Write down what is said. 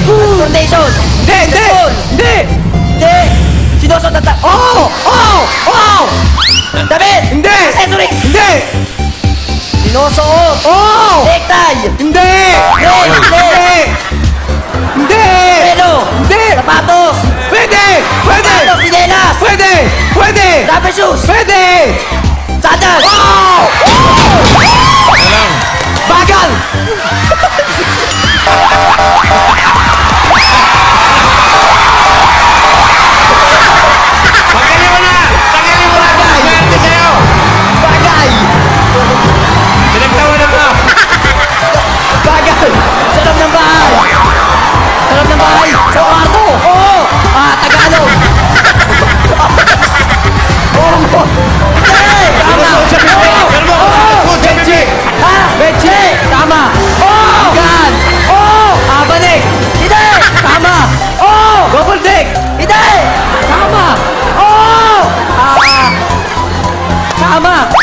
Transportation. Hindi! Hindi! Cellphone. Hindi! Hindi. Sinusuot na Oo! Oo! Oo! Damit. Hindi! Accessories. Hindi! Sinusuot. Oo! Necktie. Hindi! Ring. Hindi! Hindi! Pelo. Hindi! Sapatos. Pwede! Pwede! Sapatos. Sinelas. Pwede! Pwede! Rubber shoes. Pwede! Sandals. Oo! Bagal! Tanggalin mo na! Tanggalin mo na! Swerte sa'yo! Bagay! Pinagtawanan mo! Bagay! Sa loob ng bahay. Sa loob ng bahay. Sa kwarto. Oo! Tagalog. Oo! Hey, tama. Sa bibig! Alam mo! Sa bibig! Ha? Bechi! Tama. Oo! Gan. Oo! Abanik. Hindi. Tama. Oo! Double deck! Hindi. Tama! Oo! Tama.